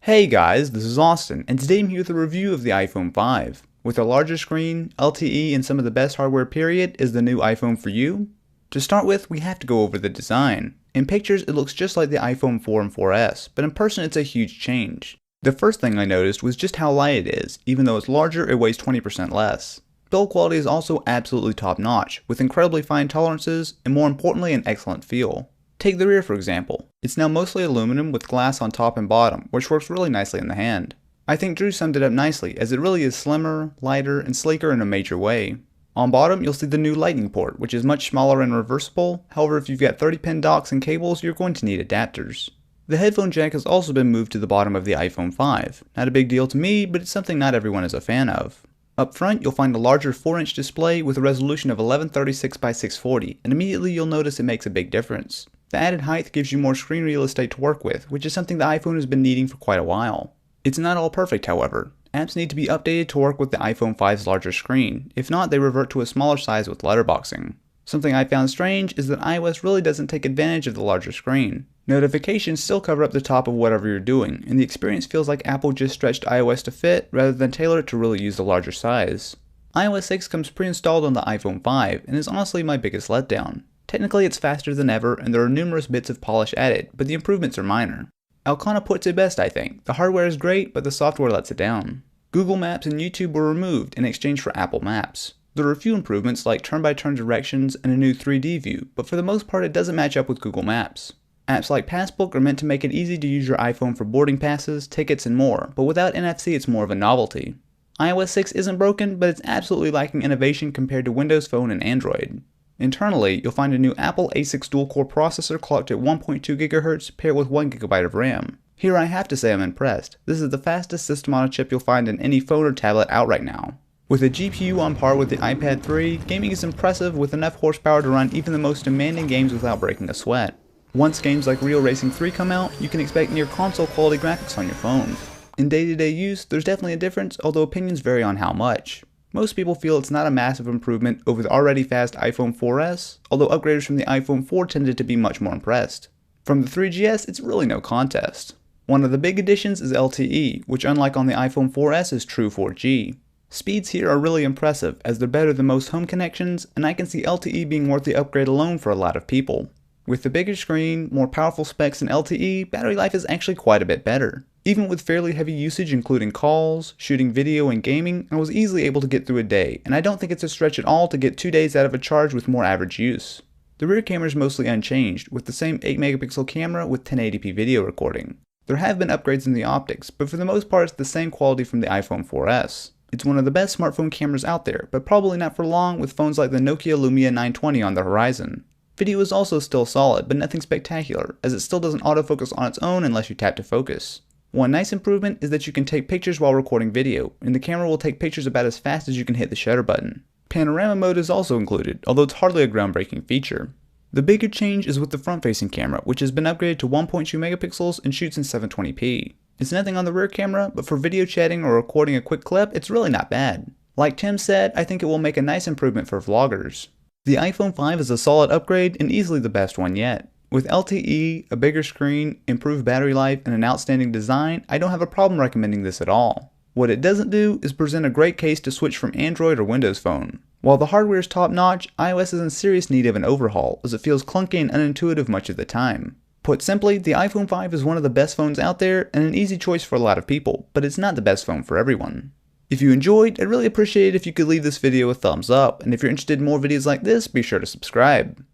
Hey guys, this is Austin, and today I'm here with a review of the iPhone 5. With a larger screen, LTE, and some of the best hardware period, is the new iPhone for you? To start with, we have to go over the design. In pictures, it looks just like the iPhone 4 and 4S, but in person it's a huge change. The first thing I noticed was just how light it is. Even though it's larger, it weighs 20% less. Build quality is also absolutely top notch, with incredibly fine tolerances, and more importantly an excellent feel. Take the rear for example. It's now mostly aluminum with glass on top and bottom, which works really nicely in the hand. I think Drew summed it up nicely, as it really is slimmer, lighter, and sleeker in a major way. On bottom, you'll see the new lightning port, which is much smaller and reversible. However, if you've got 30-pin docks and cables, you're going to need adapters. The headphone jack has also been moved to the bottom of the iPhone 5. Not a big deal to me, but it's something not everyone is a fan of. Up front, you'll find a larger 4-inch display with a resolution of 1136 by 640, and immediately you'll notice it makes a big difference. The added height gives you more screen real estate to work with, which is something the iPhone has been needing for quite a while. It's not all perfect, however. Apps need to be updated to work with the iPhone 5's larger screen. If not, they revert to a smaller size with letterboxing. Something I found strange is that iOS really doesn't take advantage of the larger screen. Notifications still cover up the top of whatever you're doing, and the experience feels like Apple just stretched iOS to fit rather than tailor it to really use the larger size. iOS 6 comes pre-installed on the iPhone 5 and is honestly my biggest letdown. Technically it's faster than ever and there are numerous bits of polish added, but the improvements are minor. Alcana puts it best I think. The hardware is great, but the software lets it down. Google Maps and YouTube were removed in exchange for Apple Maps. There are a few improvements like turn-by-turn directions and a new 3D view, but for the most part it doesn't match up with Google Maps. Apps like Passbook are meant to make it easy to use your iPhone for boarding passes, tickets, and more, but without NFC it's more of a novelty. iOS 6 isn't broken, but it's absolutely lacking innovation compared to Windows Phone and Android. Internally, you'll find a new Apple A6 dual-core processor clocked at 1.2 GHz paired with 1 GB of RAM. Here I have to say I'm impressed. This is the fastest system-on-a-chip you'll find in any phone or tablet out right now. With a GPU on par with the iPad 3, gaming is impressive with enough horsepower to run even the most demanding games without breaking a sweat. Once games like Real Racing 3 come out, you can expect near console quality graphics on your phone. In day-to-day use, there's definitely a difference, although opinions vary on how much. Most people feel it's not a massive improvement over the already fast iPhone 4S, although upgraders from the iPhone 4 tended to be much more impressed. From the 3GS, it's really no contest. One of the big additions is LTE, which unlike on the iPhone 4S is true 4G. Speeds here are really impressive as they're better than most home connections, and I can see LTE being worth the upgrade alone for a lot of people. With the bigger screen, more powerful specs and LTE, battery life is actually quite a bit better. Even with fairly heavy usage including calls, shooting video, and gaming, I was easily able to get through a day, and I don't think it's a stretch at all to get 2 days out of a charge with more average use. The rear camera is mostly unchanged, with the same 8-megapixel camera with 1080p video recording. There have been upgrades in the optics, but for the most part it's the same quality from the iPhone 4S. It's one of the best smartphone cameras out there, but probably not for long with phones like the Nokia Lumia 920 on the horizon. Video is also still solid, but nothing spectacular, as it still doesn't autofocus on its own unless you tap to focus. One nice improvement is that you can take pictures while recording video, and the camera will take pictures about as fast as you can hit the shutter button. Panorama mode is also included, although it's hardly a groundbreaking feature. The bigger change is with the front-facing camera, which has been upgraded to 1.2 megapixels and shoots in 720p. It's nothing on the rear camera, but for video chatting or recording a quick clip, it's really not bad. Like Tim said, I think it will make a nice improvement for vloggers. The iPhone 5 is a solid upgrade and easily the best one yet. With LTE, a bigger screen, improved battery life, and an outstanding design, I don't have a problem recommending this at all. What it doesn't do is present a great case to switch from Android or Windows Phone. While the hardware is top-notch, iOS is in serious need of an overhaul, as it feels clunky and unintuitive much of the time. Put simply, the iPhone 5 is one of the best phones out there and an easy choice for a lot of people, but it's not the best phone for everyone. If you enjoyed, I'd really appreciate it if you could leave this video a thumbs up, and if you're interested in more videos like this, be sure to subscribe.